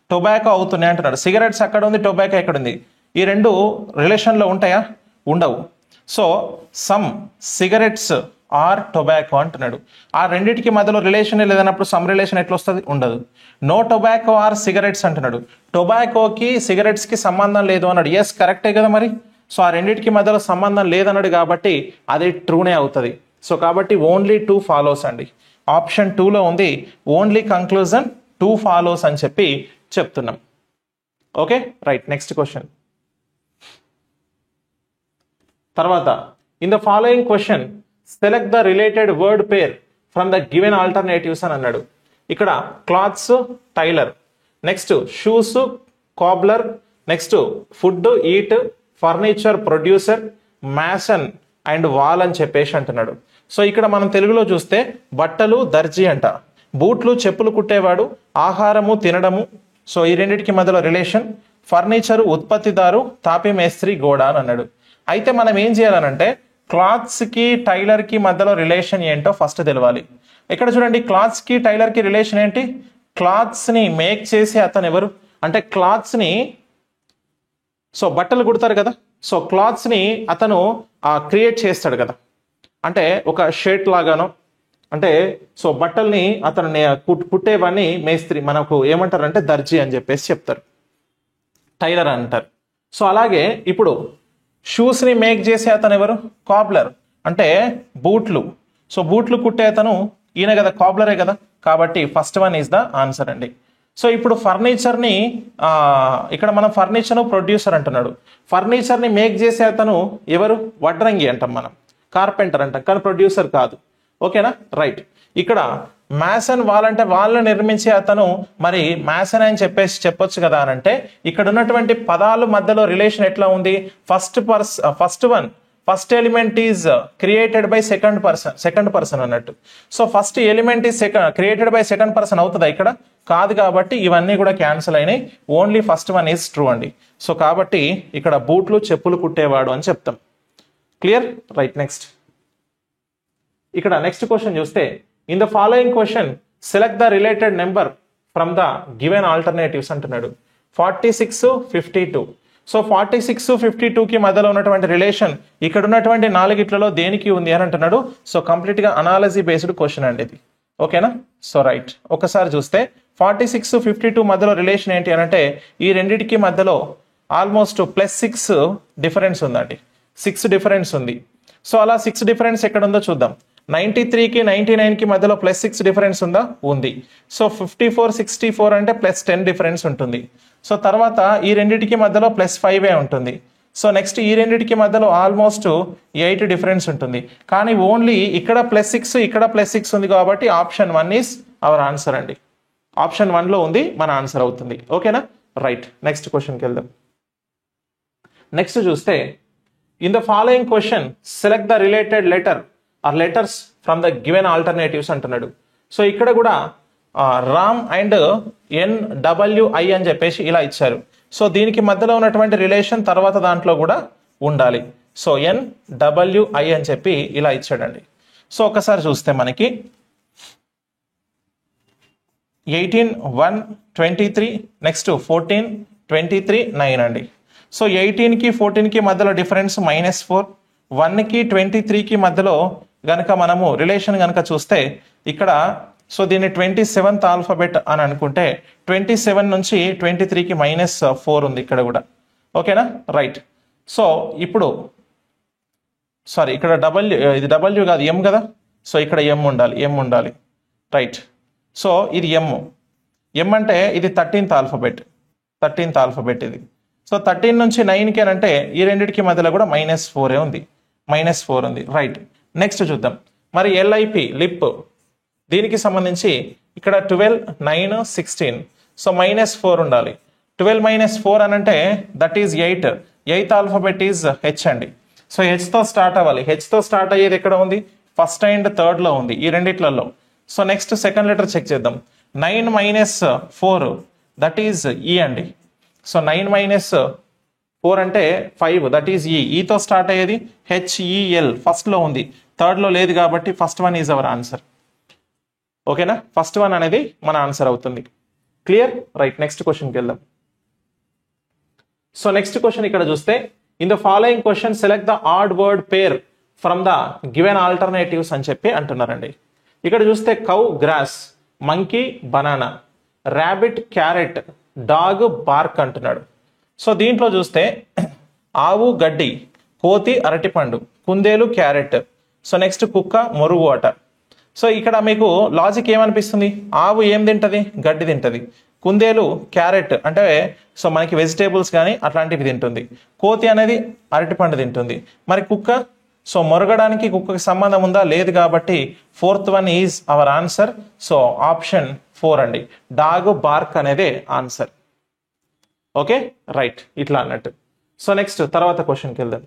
టొబాకో అవుతున్నాయి అంటున్నాడు. సిగరెట్స్ అక్కడ ఉంది, టొబాకో ఎక్కడ ఉంది, ఈ రెండు రిలేషన్లో ఉంటాయా, ఉండవు. So some cigarettes are tobacco అంటున్నాడు. ఆ రెండింటికి మధ్యలో రిలేషన్ లేదన్నప్పుడు సమ్ రిలేషన్ ఎట్లా వస్తుంది, ఉండదు. నో టొబాకో ఆర్ సిగరెట్స్ అంటున్నాడు. టొబాకోకి సిగరెట్స్కి సంబంధం లేదు అన్నాడు. ఎస్, కరెక్టే కదా మరి. సో ఆ రెండింటికి మధ్యలో సంబంధం లేదన్నాడు కాబట్టి అది ట్రూనే అవుతుంది. సో కాబట్టి ఓన్లీ 2 ఫాలోస్ అండి. ఆప్షన్ 2లో ఉంది ఓన్లీ కంక్లూజన్ 2 ఫాలోస్ అని చెప్పి చెప్తున్నాం. Okay, right. Next question. తర్వాత in the following question select the related word pair from the given alternatives అని అన్నాడు. ఇక్కడ clothes, tailor, next shoes, cobbler, next food, eat, furniture, producer, mason and wall అని చెప్పేసి అంటున్నాడు. సో ఇక్కడ మనం తెలుగులో చూస్తే బట్టలు, దర్జీ అంట, బూట్లు, చెప్పులు కుట్టేవాడు, ఆహారము, తినడము. సో ఈ రెండింటికి మధ్యలో రిలేషన్. ఫర్నిచరు, ఉత్పత్తిదారు, తాపి మేస్త్రి, గోడ అని అన్నాడు. అయితే మనం ఏం చేయాలనంటే క్లాత్స్కి టైలర్కి మధ్యలో రిలేషన్ ఏంటో ఫస్ట్ తెలవాలి. ఇక్కడ చూడండి క్లాత్స్కి టైలర్కి రిలేషన్ ఏంటి, క్లాత్స్ని మేక్ చేసే అతను ఎవరు అంటే క్లాత్స్ని, సో బట్టలు కుడతారు కదా, సో క్లాత్స్ని అతను క్రియేట్ చేస్తాడు కదా, అంటే ఒక షర్ట్ లాగానో, అంటే సో బట్టల్ని అతను కుట్టేవాడిని మేస్త్రి, మనకు ఏమంటారు అంటే దర్జీ అని చెప్పేసి చెప్తారు, టైలర్ అంటారు. సో అలాగే ఇప్పుడు షూస్ని మేక్ చేసే అతను ఎవరు, కాబ్లర్, అంటే బూట్లు. సో బూట్లు కుట్టే అతను ఈయన కదా, కాబ్లరే కదా, కాబట్టి first one is the answer అండి. సో ఇప్పుడు ఫర్నిచర్ని ఇక్కడ మనం ఫర్నిచర్ ప్రొడ్యూసర్ అంటున్నాడు. ఫర్నిచర్ని మేక్ చేసే అతను ఎవరు, వడ్రంగి అంటాం మనం, కార్పెంటర్ అంటాం, కానీ ప్రొడ్యూసర్ కాదు. ఓకేనా? రైట్. ఇక్కడ మ్యాసన్ వాళ్ళంటే వాళ్ళని నిర్మించే అతను మరి మ్యాసన్ అని చెప్పొచ్చు కదా అని అంటే, ఇక్కడ ఉన్నటువంటి పదాలు మధ్యలో రిలేషన్ ఎట్లా ఉంది? First element is created by second person అన్నట్టు. So first element is created by second person అవుతుందా? ఇక్కడ కాదు, కాబట్టి ఇవన్నీ కూడా క్యాన్సిల్ అయినాయి. Only first one is true అండి. సో కాబట్టి ఇక్కడ బూట్లు చెప్పులు కుట్టేవాడు అని చెప్తాం. క్లియర్? రైట్. నెక్స్ట్ ఇక్కడ నెక్స్ట్ క్వశ్చన్ చూస్తే, in the following question select the related number from the given alternatives అంటున్నాడు. 46, 52. సో 46, 52కి మధ్యలో ఉన్నటువంటి రిలేషన్ ఇక్కడ ఉన్నటువంటి నాలుగిట్లలో దేనికి ఉంది అని అంటున్నాడు. సో కంప్లీట్ గా అనాలజీ బేస్డ్ క్వశ్చన్ అండి ఇది. ఓకేనా? So right. ఒకసారి చూస్తే 46, 52 మధ్యలో రిలేషన్ ఏంటి అని అంటే, ఈ రెండింటికి మధ్యలో ఆల్మోస్ట్ +6 డిఫరెన్స్ ఉందండి. 6 డిఫరెన్స్ ఉంది. సో అలా 6 డిఫరెన్స్ ఎక్కడ ఉందో చూద్దాం. 93కి 99కి మధ్యలో +6 డిఫరెన్స్ ఉందా? ఉంది. సో 54, 64 అంటే +10 డిఫరెన్స్ ఉంటుంది. సో తర్వాత ఈ రెండింటికి మధ్యలో +5 ఉంటుంది. సో నెక్స్ట్ ఈ రెండింటికి మధ్యలో ఆల్మోస్ట్ 8 డిఫరెన్స్ ఉంటుంది. కానీ ఓన్లీ ఇక్కడ +6 ఇక్కడ +6 ఉంది కాబట్టి ఆప్షన్ 1 ఈస్ అవర్ ఆన్సర్ అండి. ఆప్షన్ 1లో ఉంది, మన ఆన్సర్ అవుతుంది. ఓకేనా? రైట్. నెక్స్ట్ క్వశ్చన్కి వెళ్దాం. నెక్స్ట్ చూస్తే, in the following question select the related letter or letters from the given alternatives అంటున్నాడు. సో ఇక్కడ కూడా రామ్ అండ్ NWI అని చెప్పేసి ఇలా ఇచ్చారు. సో దీనికి మధ్యలో ఉన్నటువంటి రిలేషన్ తర్వాత దాంట్లో కూడా ఉండాలి. సో NWI అని చెప్పి ఇలా ఇచ్చాడండి. సో ఒకసారి చూస్తే మనకి 18, 1, 23, నెక్స్ట్ 14, 23, 9 అండి. సో 18కి 14కి మధ్యలో డిఫరెన్స్ -4, 1కి 23కి మధ్యలో గనక మనము రిలేషన్ గనక చూస్తే ఇక్కడ, సో దీన్ని 27th ఆల్ఫాబెట్ అని అనుకుంటే 27 నుంచి 23కి -4 ఉంది ఇక్కడ కూడా. ఓకేనా? రైట్. సో ఇప్పుడు సారీ ఇక్కడ ఇది W కాదు, M కదా. సో ఇక్కడ M ఉండాలి. రైట్. సో ఇది M అంటే ఇది 13th ఆల్ఫాబెట్ ఇది. సో 13 నుంచి 9కి అంటే ఈ రెండింటికి మధ్యలో కూడా -4 ఉంది. రైట్. నెక్స్ట్ చూద్దాం. మరి LIP లిప్, దీనికి సంబంధించి ఇక్కడ 12, 9, 16. సో -4 ఉండాలి. 12 - 4 అని అంటే that is 8. 8th alphabet is H అండి. సో హెచ్తో స్టార్ట్ అవ్వాలి. హెచ్తో స్టార్ట్ అయ్యేది ఎక్కడ ఉంది? ఫస్ట్ అండ్ థర్డ్లో ఉంది, ఈ రెండిట్లలో. So next second letter check చేద్దాం. 9 - 4 దట్ ఈజ్ E అండి. సో 9 - 4 అంటే 5, దట్ ఈజ్ E. ఈతో స్టార్ట్ అయ్యేది HEL, ఫస్ట్లో ఉంది, థర్డ్లో లేదు కాబట్టి first one is our answer. ఓకేనా? ఫస్ట్ వన్ అనేది మన ఆన్సర్ అవుతుంది. క్లియర్? రైట్. నెక్స్ట్ క్వశ్చన్కి వెళ్దాం. సో నెక్స్ట్ క్వశ్చన్ ఇక్కడ చూస్తే, in the following question select the odd word pair from the given alternatives అని చెప్పి అంటున్నారండి. ఇక్కడ చూస్తే cow grass, monkey banana, rabbit carrot, dog bark అంటున్నాడు. సో దీంట్లో చూస్తే ఆవు గడ్డి, కోతి అరటిపండు, కుందేలు క్యారెట్, సో నెక్స్ట్ కుక్క మొరుగు అట. సో ఇక్కడ మీకు లాజిక్ ఏమనిపిస్తుంది? ఆవు ఏం తింటది? గడ్డి తింటది. కుందేలు క్యారెట్ అంటే సో మనకి వెజిటేబుల్స్ కానీ అట్లాంటివి తింటుంది. కోతి అనేది అరటిపండు తింటుంది. మరి కుక్క, సో మొరగడానికి కుక్కకి సంబంధం ఉందా? లేదు, కాబట్టి 4th one is our answer. So option 4 అండి. డాగ్ బార్క్ అనేదే ఆన్సర్. ఓకే? రైట్. ఇట్లా అన్నట్టు. సో నెక్స్ట్ తర్వాత క్వశ్చన్కి వెళ్దాం.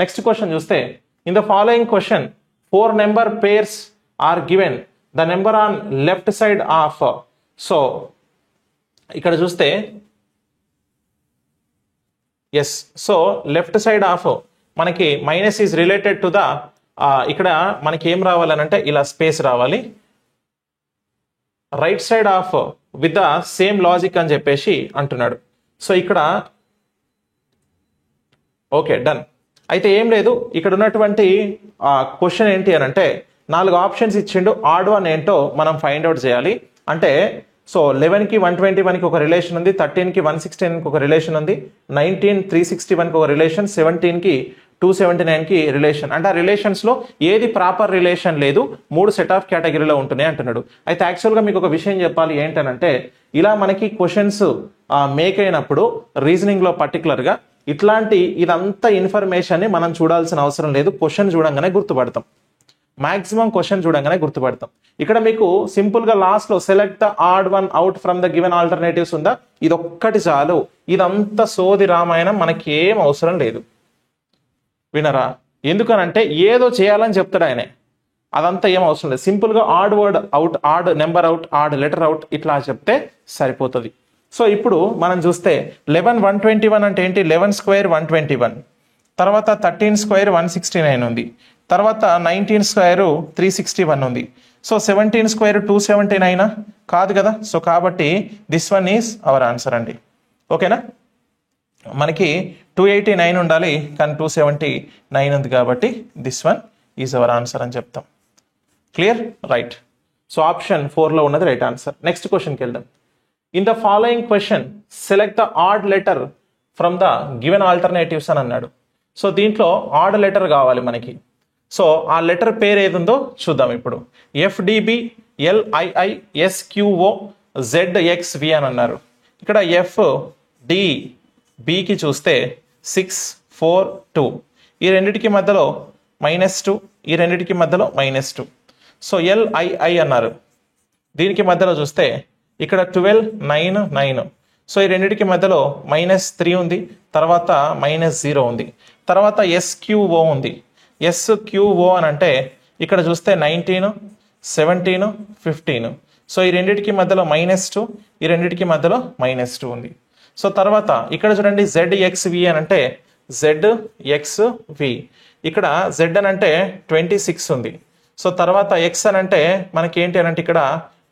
నెక్స్ట్ క్వశ్చన్ చూస్తే, in the following question 4 number pairs are given, the number on left side of. So ఇక్కడ చూస్తే yes, so left side of మనకి minus is related to the, ఇక్కడ మనకి ఏం రావాలనంటే ఇలా స్పేస్ రావాలి. Right side of with the same logic అని చెప్పేసి అంటున్నాడు. సో ఇక్కడ ఓకే, డన్. అయితే ఏం లేదు, ఇక్కడ ఉన్నటువంటి క్వశ్చన్ ఏంటి అని అంటే 4 ఆప్షన్స్ ఇచ్చిండు. ఆడ్ వన్ ఏంటో మనం ఫైండ్ అవుట్ చేయాలి. అంటే సో 11కి 121కి ఒక రిలేషన్ ఉంది, 13కి 116కి ఒక రిలేషన్ ఉంది, 19 361కి ఒక రిలేషన్, 17కి 279కి రిలేషన్. అంటే ఆ రిలేషన్స్లో ఏది ప్రాపర్ రిలేషన్ లేదు, 3 సెట్ ఆఫ్ కేటగిరీలో ఉంటున్నాయి అంటున్నాడు. అయితే యాక్చువల్గా మీకు ఒక విషయం చెప్పాలి ఏంటనంటే, ఇలా మనకి క్వశ్చన్స్ మేక్ అయినప్పుడు రీజనింగ్లో పర్టికులర్గా ఇదంతా ఇన్ఫర్మేషన్ని మనం చూడాల్సిన అవసరం లేదు, క్వశ్చన్ చూడంగానే గుర్తుపడతాం, మాక్సిమం క్వశ్చన్ చూడంగానే గుర్తుపడతాం. ఇక్కడ మీకు సింపుల్గా లాస్ట్లో select the odd one out from the given alternatives ఉందా, ఇదొక్కటి చాలు. ఇదంతా సోది రామాయణం, మనకి ఏం అవసరం లేదు. వినరా? ఎందుకనంటే ఏదో చేయాలని చెప్తాడు ఆయనే, అదంతా ఏం అవసరం లేదు. సింపుల్గా odd word out, odd number out, odd letter out ఇట్లా చెప్తే సరిపోతుంది. సో ఇప్పుడు మనం చూస్తే 11 121 అంటే ఏంటి, 11 స్క్వేర్ 121, తర్వాత 13 స్క్వేర్ 169 ఉంది, తర్వాత 19 స్క్వేర్ 361 ఉంది. సో 17 స్క్వేర్ 279 కాదు కదా. సో కాబట్టి this one is our answer అండి. ఓకేనా? మనకి 289 ఉండాలి కానీ 279 ఉంది కాబట్టి this one is our answer అని చెప్తాం. క్లియర్? రైట్. సో ఆప్షన్ 4లో ఉన్నది రైట్ ఆన్సర్. నెక్స్ట్ క్వశ్చన్కి వెళ్దాం. In the following question select the add letter from the given alternatives అని అన్నాడు. సో దీంట్లో ఆడ్ లెటర్ కావాలి మనకి. సో ఆ లెటర్ పేరు ఏది ఉందో చూద్దాం ఇప్పుడు. FDB LII SQO ZXV అని అన్నారు. ఇక్కడ FDBకి చూస్తే 6 4 2, ఈ రెండిటికి మధ్యలో -2, ఈ రెండిటికి మధ్యలో -2. సో LII అన్నారు, దీనికి మధ్యలో చూస్తే ఇక్కడ 12 9 9. సో ఈ రెండిటికి మధ్యలో -3 ఉంది, తర్వాత -0 ఉంది, తర్వాత SQO ఉంది. SQO అని అంటే ఇక్కడ చూస్తే 19 17 15. సో ఈ రెండిటికి మధ్యలో -2, ఈ రెండిటికి మధ్యలో -2 ఉంది. సో తర్వాత ఇక్కడ చూడండి ZXV అని అంటే ZXV, ఇక్కడ Z అని అంటే 26 ఉంది. సో తర్వాత X అని అంటే మనకి ఏంటి అని అంటే ఇక్కడ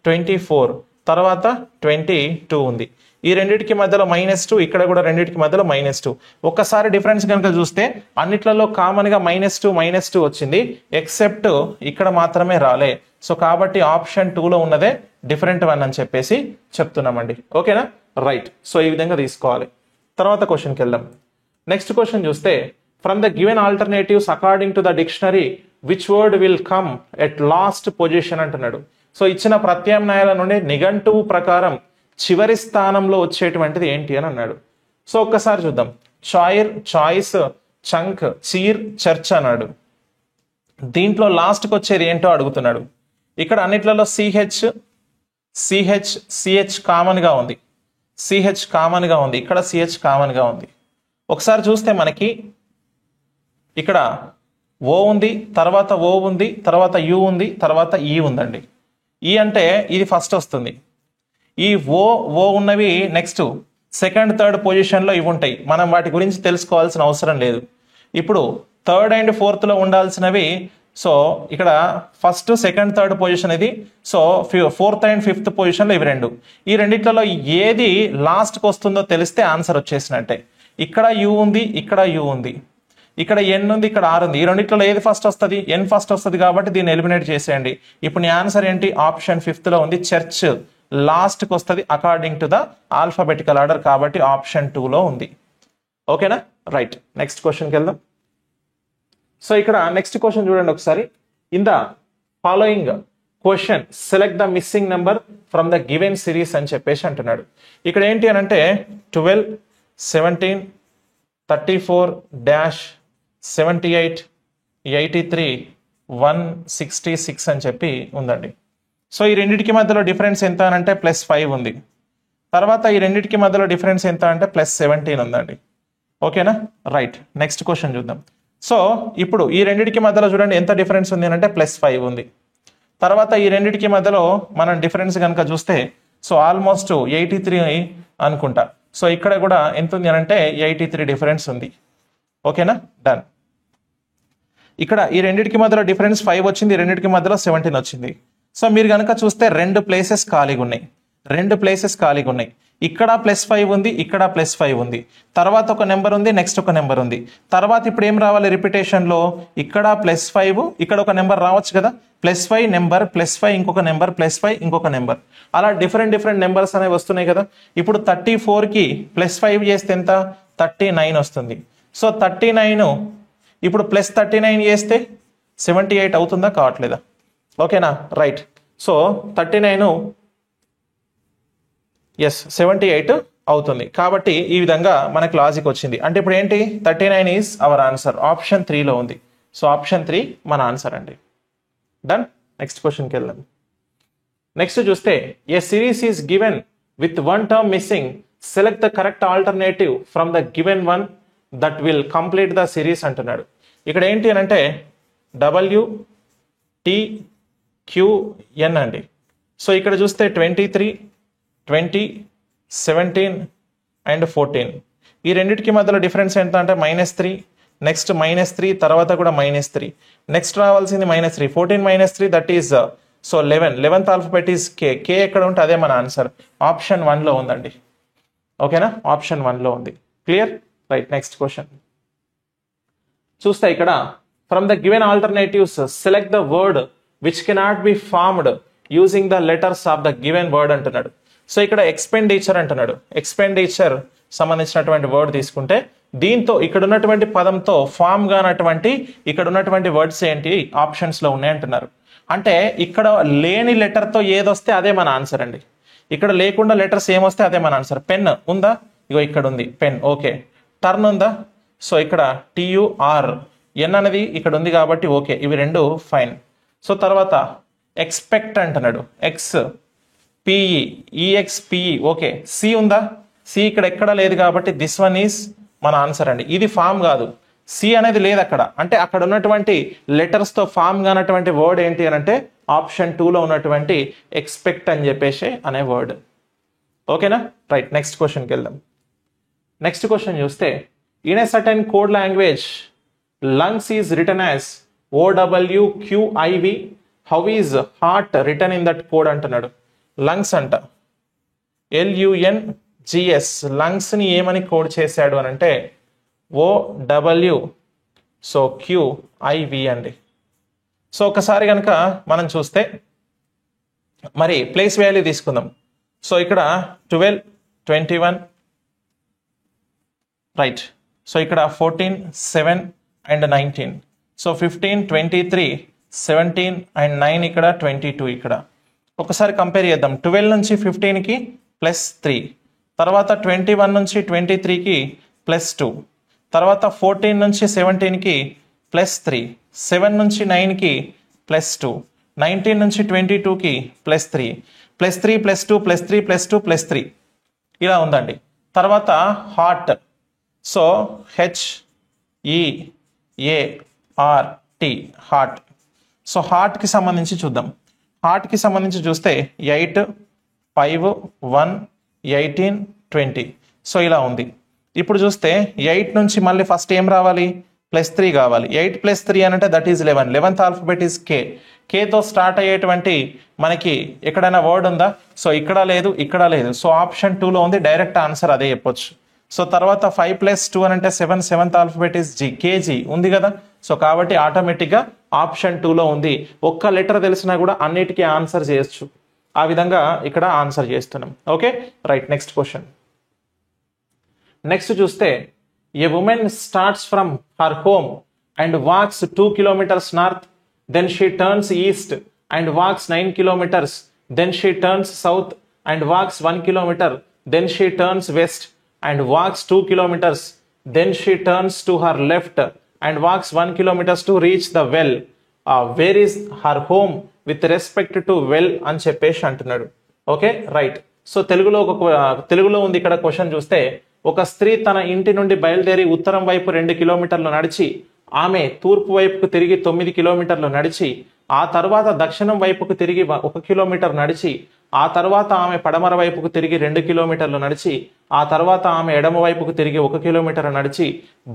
24, తర్వాత 22 ఉంది. ఈ రెండిటికి మధ్యలో -2, ఇక్కడ కూడా రెండిటికి మధ్యలో -2. ఒక్కసారి డిఫరెన్స్ కనుక చూస్తే అన్నిట్లలో కామన్గా -2 వచ్చింది, ఎక్సెప్ట్ ఇక్కడ మాత్రమే రాలే. సో కాబట్టి ఆప్షన్ 2లో ఉన్నదే డిఫరెంట్ వన్ అని చెప్పేసి చెప్తున్నామండి. ఓకేనా? రైట్. సో ఈ విధంగా తీసుకోవాలి. తర్వాత క్వశ్చన్కి వెళ్దాం. నెక్స్ట్ క్వశ్చన్ చూస్తే from the given alternatives according to the dictionary which word will come at last position అంటున్నాడు. సో ఇచ్చిన ప్రత్యామ్నాయాల నుండి నిఘంటువు ప్రకారం చివరి స్థానంలో వచ్చేటువంటిది ఏంటి అని అన్నాడు. సో ఒక్కసారి చూద్దాం. చాయిర్, చాయిస్, చంక్, చీర్, చర్చ్ అన్నాడు. దీంట్లో లాస్ట్కి వచ్చేది ఏంటో అడుగుతున్నాడు. ఇక్కడ అన్నిట్లలో CH కామన్గా ఉంది, CH కామన్గా ఉంది, ఇక్కడ CH కామన్గా ఉంది. ఒకసారి చూస్తే మనకి ఇక్కడ O ఉంది, తర్వాత O ఉంది, తర్వాత U ఉంది, తర్వాత E ఉందండి. E అంటే ఇది ఫస్ట్ వస్తుంది. ఈ ఓ ఉన్నవి నెక్స్ట్ సెకండ్ థర్డ్ పొజిషన్లో ఇవి ఉంటాయి. మనం వాటి గురించి తెలుసుకోవాల్సిన అవసరం లేదు. ఇప్పుడు థర్డ్ అండ్ ఫోర్త్లో ఉండాల్సినవి, సో ఇక్కడ ఫస్ట్ సెకండ్ థర్డ్ పొజిషన్ ఇది. సో ఫోర్త్ అండ్ ఫిఫ్త్ పొజిషన్లో ఇవి రెండు. ఈ రెండిట్లలో ఏది లాస్ట్కి వస్తుందో తెలిస్తే ఆన్సర్ వచ్చేసినట్టే. ఇక్కడ U ఉంది, ఇక్కడ U ఉంది, ఇక్కడ N ఉంది, ఇక్కడ R ఉంది. ఈ రెండిట్లలో ఏది ఫస్ట్ వస్తుంది? N ఫస్ట్ వస్తుంది కాబట్టి దీన్ని ఎలిమినేట్ చేసేయండి. ఇప్పుడు నీ ఆన్సర్ ఏంటి? ఆప్షన్ 5లో ఉంది, చర్చ్ లాస్ట్కి వస్తుంది according to the alphabetical order కాబట్టి ఆప్షన్ 2లో ఉంది. ఓకేనా? రైట్. నెక్స్ట్ క్వశ్చన్కి వెళ్దాం. సో ఇక్కడ నెక్స్ట్ క్వశ్చన్ చూడండి ఒకసారి. In the following question select the missing number from the given series అని చెప్పేసి అంటున్నాడు. ఇక్కడ ఏంటి అని అంటే 12 17 34 -78 83 166 అని చెప్పి ఉందండి. సో ఈ రెండింటికి మధ్యలో డిఫరెన్స్ ఎంత అని అంటే +5 ఉంది. తర్వాత ఈ రెండింటికి మధ్యలో డిఫరెన్స్ ఎంత అంటే +17 ఉందండి. ఓకేనా? రైట్. నెక్స్ట్ క్వశ్చన్ చూద్దాం. సో ఇప్పుడు ఈ రెండింటికి మధ్యలో చూడండి ఎంత డిఫరెన్స్ ఉంది అంటే +5 ఉంది. తర్వాత ఈ రెండింటికి మధ్యలో మనం డిఫరెన్స్ కనుక చూస్తే సో ఆల్మోస్ట్ 83 అనుకుంటా. సో ఇక్కడ కూడా ఎంత ఉంది అని అంటే 83 డిఫరెన్స్ ఉంది. ఓకేనా? డన్. ఇక్కడ ఈ రెండింటికి మధ్యలో డిఫరెన్స్ 5 వచ్చింది, ఈ రెండింటికి మధ్యలో 17 వచ్చింది. సో మీరు కనుక చూస్తే 2 ప్లేసెస్ ఖాళీగా ఉన్నాయి, 2 ప్లేసెస్ ఖాళీగా ఉన్నాయి. ఇక్కడ +5 ఉంది, ఇక్కడ +5 ఉంది, తర్వాత ఒక నెంబర్ ఉంది, నెక్స్ట్ ఒక నెంబర్ ఉంది. తర్వాత ఇప్పుడు ఏం రావాలి రిపిటేషన్లో? ఇక్కడ +5, ఇక్కడ ఒక నెంబర్ రావచ్చు కదా, +5 నెంబర్, +5 ఇంకొక నెంబర్, +5 ఇంకొక నెంబర్, అలా డిఫరెంట్ నెంబర్స్ అనేవి వస్తున్నాయి కదా. ఇప్పుడు 34కి +5 చేస్తే ఎంత? 39 వస్తుంది. సో 39 ఇప్పుడు +39 చేస్తే 78 అవుతుందా? కావట్లేదా? ఓకేనా? రైట్. సో 39 78 అవుతుంది. కాబట్టి ఈ విధంగా మనకు లాజిక్ వచ్చింది. అంటే ఇప్పుడు ఏంటి 39 ఈజ్ అవర్ ఆన్సర్. ఆప్షన్ 3లో ఉంది. సో ఆప్షన్ 3 మన ఆన్సర్ అండి. డన్. నెక్స్ట్ క్వశ్చన్కి వెళ్దాం. నెక్స్ట్ చూస్తే a series is given with one term missing, select the correct alternative from the given one that will complete the series అంటున్నాడు. ఇక్కడ ఏంటి అని అంటే WTQN అండి. సో ఇక్కడ చూస్తే 23, 20, 17 అండ్ 14 ఈ రెండింటికి మధ్యలో డిఫరెన్స్ ఎంత అంటే -3, నెక్స్ట్ -3, తర్వాత కూడా -3, నెక్స్ట్ రావాల్సింది -3, 14 -3 that is so 11th alphabet is K ఎక్కడ ఉంటే అదే మన ఆన్సర్. ఆప్షన్ 1లో ఉందండి. ఓకేనా, ఆప్షన్ 1లో ఉంది. క్లియర్? రైట్. నెక్స్ట్ క్వశ్చన్ చూస్తే ఇక్కడ from the given alternatives select the word which cannot be formed using the letters of the given word అంటున్నాడు. సో ఇక్కడ ఎక్స్పెండిచర్ అంటున్నాడు. ఎక్స్పెండిచర్ సంబంధించినటువంటి వర్డ్ తీసుకుంటే దీంతో ఇక్కడ ఉన్నటువంటి పదంతో ఫామ్ గానటువంటి ఇక్కడ ఉన్నటువంటి వర్డ్స్ ఏంటి ఆప్షన్స్ లో ఉన్నాయి అంటున్నారు. అంటే ఇక్కడ లేని లెటర్ తో ఏదొస్తే అదే మన ఆన్సర్ అండి. ఇక్కడ లేకుండా లెటర్స్ ఏమొస్తే అదే మన ఆన్సర్. పెన్ ఉందా? ఇగో ఇక్కడ ఉంది పెన్. ఓకే. టర్న్ ఉందా? సో ఇక్కడ TURN అనేది ఇక్కడ ఉంది కాబట్టి ఓకే, ఇవి రెండు ఫైన్. సో తర్వాత ఎక్స్పెక్ట్ అంటున్నాడు. EXPE okay. సి ఉందా? సి ఇక్కడ ఎక్కడ లేదు కాబట్టి దిస్ వన్ ఈజ్ మన ఆన్సర్ అండి. ఇది ఫామ్ కాదు, సి అనేది లేదు అక్కడ. అంటే అక్కడ ఉన్నటువంటి లెటర్స్ తో ఫామ్ కానటువంటి వర్డ్ ఏంటి అని అంటే ఆప్షన్ 2లో ఉన్నటువంటి ఎక్స్పెక్ట్ అని చెప్పేసి అనే వర్డ్. ఓకేనా, రైట్. నెక్స్ట్ క్వశ్చన్కి వెళ్దాం. నెక్స్ట్ క్వశ్చన్ చూస్తే in a certain code language lungs is return as OWQIV, how is heart return in that code అంటున్నాడు. లంగ్స్ అంట LUNGS, లంగ్స్ ని ఏమని కోడ్ చేశాడు అని అంటే OWQIV అండి. సో ఒకసారి కనుక మనం చూస్తే మరి ప్లేస్ వాల్యూ తీసుకుందాం. సో ఇక్కడ 12, 21 రైట్. సో ఇక్కడ 14, 7 అండ్ 19. సో 15, 23, 17 అండ్ 9 ఇక్కడ 22 ఇక్కడ. ఒకసారి కంపేర్ చేద్దాం. 12 నుంచి 15కి +3, తర్వాత 21 నుంచి 23కి +2, తర్వాత 14 నుంచి 17కి +3, 7 నుంచి 9కి +2, 19 నుంచి 22కి +3, +3 +2 +3 +2 +3 ఇలా ఉందండి. తర్వాత heart. So HEART heart. So హార్ట్కి సంబంధించి చూద్దాం. హార్ట్కి సంబంధించి చూస్తే 8, 5, 1, 18, 20. సో ఇలా ఉంది. ఇప్పుడు చూస్తే 8 నుంచి మళ్ళీ ఫస్ట్ ఏం రావాలి? +3 కావాలి. 8 + 3 అని అంటే that is 11. 11th alphabet is Kతో స్టార్ట్ అయ్యేటువంటి మనకి ఎక్కడైనా వర్డ్ ఉందా? సో ఇక్కడ లేదు, ఇక్కడ లేదు. సో ఆప్షన్ 2లో ఉంది. డైరెక్ట్ ఆన్సర్ అదే చెప్పొచ్చు. సో తర్వాత 5 + 2 అని అంటే 7, 7th ఆల్ఫబెట్ ఈజ్ KG ఉంది కదా. సో కాబట్టి ఆటోమేటిక్గా ఆప్షన్ 2లో ఉంది. ఒక్క లెటర్ తెలిసినా కూడా అన్నిటికీ ఆన్సర్ చేయొచ్చు. ఆ విధంగా ఇక్కడ ఆన్సర్ చేస్తున్నాం. Okay, right. Next question. Next చూస్తే a women starts from her home and walks 2 kilometers north, then she turns east and walks 9 kilometers, then she turns south and walks 1 kilometer, then she turns west and walks 2 kilometers, then she turns to her left and walks 1 kilometer to reach the well. Where is her home with respect to well అని చెప్పేసి అంటున్నాడు. Okay, right. So తెలుగులో ఉంది ఇక్కడ question చూస్తే ఒక స్త్రీ తన ఇంటి నుండి బయలుదేరి ఉత్తరం వైపు 2 kilometers నడిచి, ఆమె తూర్పు వైపుకు తిరిగి 9 kilometers నడిచి, ఆ తర్వాత దక్షిణం వైపుకు తిరిగి 1 kilometer నడిచి, ఆ తర్వాత ఆమె పడమర వైపుకు తిరిగి 2 kilometers నడిచి, ఆ తర్వాత ఆమె ఎడమ వైపుకు తిరిగి 1 kilometer నడిచి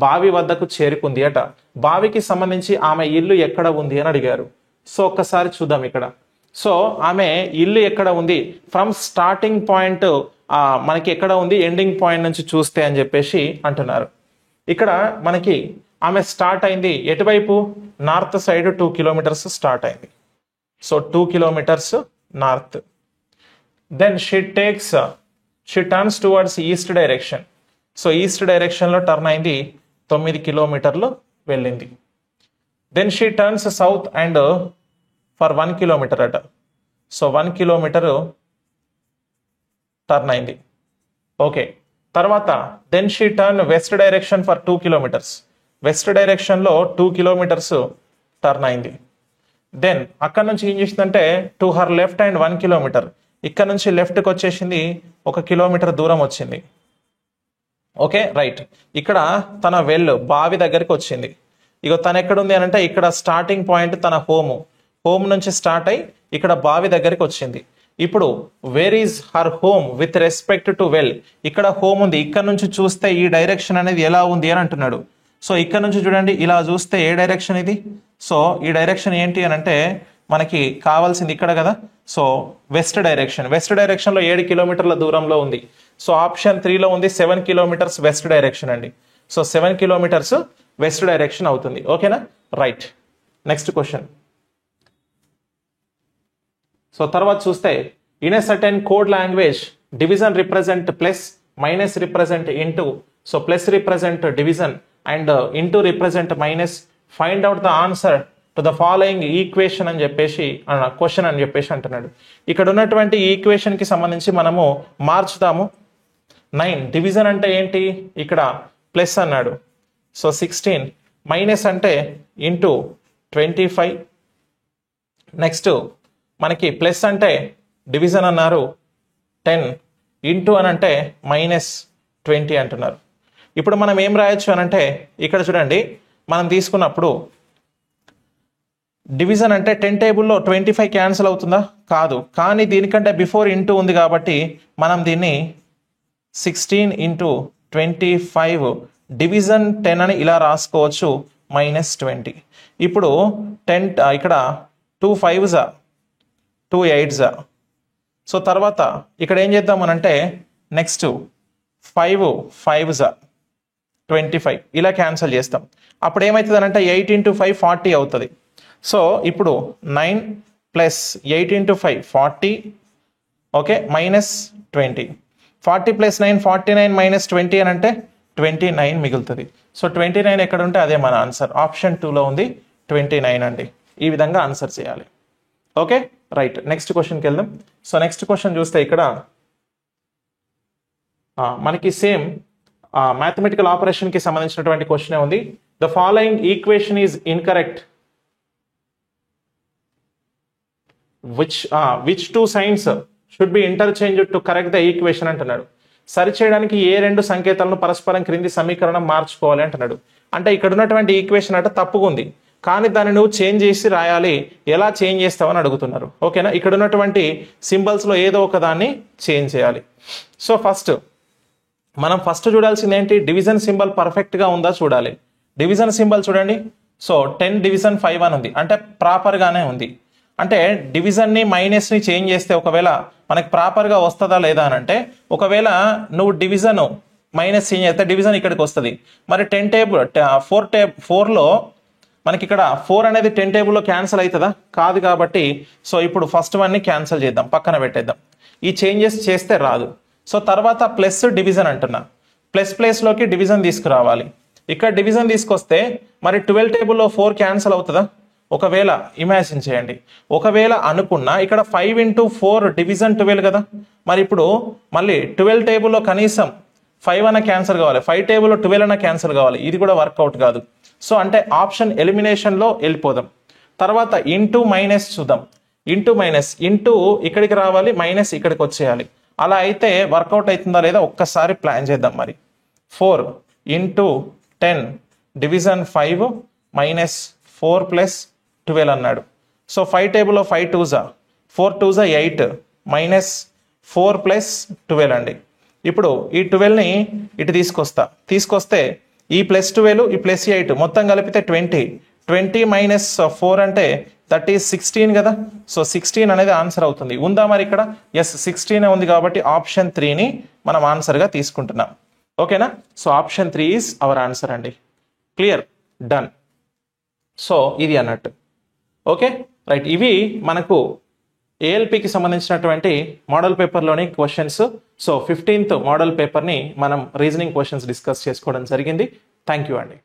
బావి వద్దకు చేరుకుంది అట. బావికి సంబంధించి ఆమె ఇల్లు ఎక్కడ ఉంది అని అడిగారు. సో ఒక్కసారి చూద్దాం ఇక్కడ. సో ఆమె ఇల్లు ఎక్కడ ఉంది ఫ్రమ్ స్టార్టింగ్ పాయింట్ మనకి ఎక్కడ ఉంది ఎండింగ్ పాయింట్ నుంచి చూస్తే అని చెప్పేసి అంటున్నారు. ఇక్కడ మనకి ఆమె స్టార్ట్ అయింది ఎటువైపు? నార్త్ సైడ్ 2 kilometers స్టార్ట్ అయింది. So 2 kilometers north. Then she turns towards east direction. So east డైరెక్షన్లో టర్న్ అయింది, 9 kilometers వెళ్ళింది. Then she turns south and for 1 kilometer అట. సో 1 kilometer టర్న్ అయింది. ఓకే, తర్వాత then she turn west direction for 2 kilometres, west డైరెక్షన్లో 2 kilometres turn అయింది. Then అక్కడ నుంచి ఏం చేసిందంటే to her left and 1 kilometre, ఇక్కడ నుంచి లెఫ్ట్కి వచ్చేసింది 1 కిలోమీటర్ దూరం వచ్చింది. Okay right. ఇక్కడ తన బావి దగ్గరికి వచ్చింది. ఇక తను ఎక్కడుంది అని అంటే ఇక్కడ స్టార్టింగ్ పాయింట్ తన హోమ్ నుంచి స్టార్ట్ అయ్యి ఇక్కడ బావి దగ్గరికి వచ్చింది. ఇప్పుడు where is her home with respect to well, ఇక్కడ హోమ్ ఉంది, ఇక్కడ నుంచి చూస్తే ఈ డైరెక్షన్ అనేది ఎలా ఉంది అని అంటున్నాడు. సో ఇక్కడ నుంచి చూడండి, ఇలా చూస్తే ఏ డైరెక్షన్ ఇది? సో ఈ డైరెక్షన్ ఏంటి అని అంటే మనకి కావాల్సింది ఇక్కడ కదా, సో వెస్ట్ డైరెక్షన్. వెస్ట్ డైరెక్షన్లో 7 కిలోమీటర్ల దూరంలో ఉంది. సో ఆప్షన్ 3లో ఉంది 7 కిలోమీటర్స్ వెస్ట్ డైరెక్షన్ అండి. సో 7 కిలోమీటర్స్ వెస్ట్ డైరెక్షన్ అవుతుంది. ఓకేనా రైట్. Next question. సో తర్వాత చూస్తే in a certain code language division represent plus, minus represent into, so plus represent division and into represent minus, find out the answer to the following equation అని చెప్పేసి question అని చెప్పేసి అంటున్నాడు. ఇక్కడ ఉన్నటువంటి equation కి సంబంధించి మనము మార్చుదాము. 9 డివిజన్ అంటే ఏంటి, ఇక్కడ ప్లస్ అన్నాడు, సో 16, మైనస్ అంటే ఇంటూ 25, నెక్స్ట్ మనకి ప్లస్ అంటే డివిజన్ అన్నారు 10, ఇంటూ అని అంటే -20 అంటున్నారు. ఇప్పుడు మనం ఏం రాయొచ్చు అని అంటే ఇక్కడ చూడండి, మనం తీసుకున్నప్పుడు డివిజన్ అంటే 10 టేబుల్లో 25 క్యాన్సిల్ అవుతుందా? కాదు. కానీ దీనికంటే బిఫోర్ ఇంటూ ఉంది కాబట్టి మనం దీన్ని 16 ఇంటూ 25 డివిజన్ 10 అని ఇలా రాసుకోవచ్చు, -20. ఇప్పుడు 10 ఇక్కడ 2 5s 2 8s. సో తర్వాత ఇక్కడ ఏం చేద్దామనంటే నెక్స్ట్ 5 5s 25 ఇలా క్యాన్సిల్ చేస్తాం. అప్పుడు ఏమవుతుంది అనంటే 8 × 5 40 అవుతుంది. సో ఇప్పుడు 9 ప్లస్ 8 × 5 40, ఓకే, -20. 40 ప్లస్ 9 49 -20 అని అంటే 29 మిగులుతుంది. సో 29 ఎక్కడ ఉంటే అదే మన ఆన్సర్. ఆప్షన్ 2లో ఉంది 29 అండి. ఈ విధంగా ఆన్సర్ చేయాలి. Okay right. నెక్స్ట్ క్వశ్చన్కి వెళ్దాం. సో నెక్స్ట్ క్వశ్చన్ చూస్తే ఇక్కడ మనకి సేమ్ మ్యాథమెటికల్ ఆపరేషన్కి సంబంధించినటువంటి క్వశ్చనే ఉంది. The following equation is incorrect, which two science should be interchanged to correct the equation అంటున్నాడు. సరిచేయడానికి ఏ 2 సంకేతాలను పరస్పరం క్రింది సమీకరణం మార్చుకోవాలి అంటున్నాడు. అంటే ఇక్కడ ఉన్నటువంటి ఈక్వేషన్ అంటే తప్పుగా ఉంది, కానీ దాన్ని నువ్వు చేంజ్ చేసి రాయాలి. ఎలా చేంజ్ చేస్తావని అడుగుతున్నారు. ఓకేనా, ఇక్కడ ఉన్నటువంటి సింబల్స్లో ఏదో ఒక దాన్ని చేంజ్ చేయాలి. సో మనం ఫస్ట్ చూడాల్సింది ఏంటి, డివిజన్ సింబల్ పర్ఫెక్ట్గా ఉందా చూడాలి. డివిజన్ సింబల్ చూడండి. సో 10 డివిజన్ 5 అని ఉంది, అంటే ప్రాపర్గానే ఉంది. అంటే డివిజన్ని మైనస్ని చేంజ్ చేస్తే ఒకవేళ మనకి ప్రాపర్గా వస్తుందా లేదా అని అంటే, ఒకవేళ నువ్వు డివిజన్ మైనస్ చేంజ్ చేస్తే డివిజన్ ఇక్కడికి వస్తుంది. మరి 10 టేబుల్ 4లో మనకి ఇక్కడ 4 అనేది 10 టేబుల్లో క్యాన్సిల్ అవుతుందా? కాదు. కాబట్టి సో ఇప్పుడు ఫస్ట్ వన్ని క్యాన్సిల్ చేద్దాం, పక్కన పెట్టేద్దాం. ఈ చేంజెస్ చేస్తే రాదు. సో తర్వాత ప్లస్ డివిజన్ అంటున్నా, ప్లేస్లోకి డివిజన్ తీసుకురావాలి. ఇక్కడ డివిజన్ తీసుకొస్తే మరి 12 టేబుల్లో 4 క్యాన్సిల్ అవుతుందా? ఒకవేళ ఇమాజిన్ చేయండి, ఒకవేళ అనుకున్నా ఇక్కడ 5 × 4 డివిజన్ 12 కదా. మరి ఇప్పుడు మళ్ళీ 12 టేబుల్లో కనీసం 5 అన్న క్యాన్సిల్ కావాలి, 5 టేబుల్లో 12 అన్న క్యాన్సిల్ కావాలి. ఇది కూడా వర్కౌట్ కాదు. సో అంటే ఆప్షన్ ఎలిమినేషన్లో వెళ్ళిపోదాం. తర్వాత ఇంటూ మైనస్ చూద్దాం. ఇంటూ ఇక్కడికి రావాలి, మైనస్ ఇక్కడికి వచ్చేయాలి. అలా అయితే వర్కౌట్ అవుతుందా లేదా ఒక్కసారి ప్లాన్ చేద్దాం. మరి 4 × 10 డివిజన్ 5 -4 + 12 అన్నాడు. సో 5 టేబుల్లో 5 2s 4 2s 8 -4 + 12 అండి. ఇప్పుడు ఈ 12ని ఇటు తీసుకొస్తే ఈ +12 ఈ +8 మొత్తం కలిపితే 20 -4 అంటే దట్ ఈస్ 16 కదా. సో 16 అనేది ఆన్సర్ అవుతుంది. ఉందా మరి ఇక్కడ? ఎస్, 16 ఉంది. కాబట్టి ఆప్షన్ 3ని మనం ఆన్సర్గా తీసుకుంటున్నాం. ఓకేనా. So option 3 is our answer అండి. Clear, done. సో ఇది అన్నట్టు. Okay right. ఇవి మనకు ఏఎల్పికి సంబంధించినటువంటి మోడల్ పేపర్లోని క్వశ్చన్స్. సో 15th మోడల్ పేపర్ని మనం రీజనింగ్ క్వశ్చన్స్ డిస్కస్ చేసుకోవడం జరిగింది. థ్యాంక్ యూ అండి.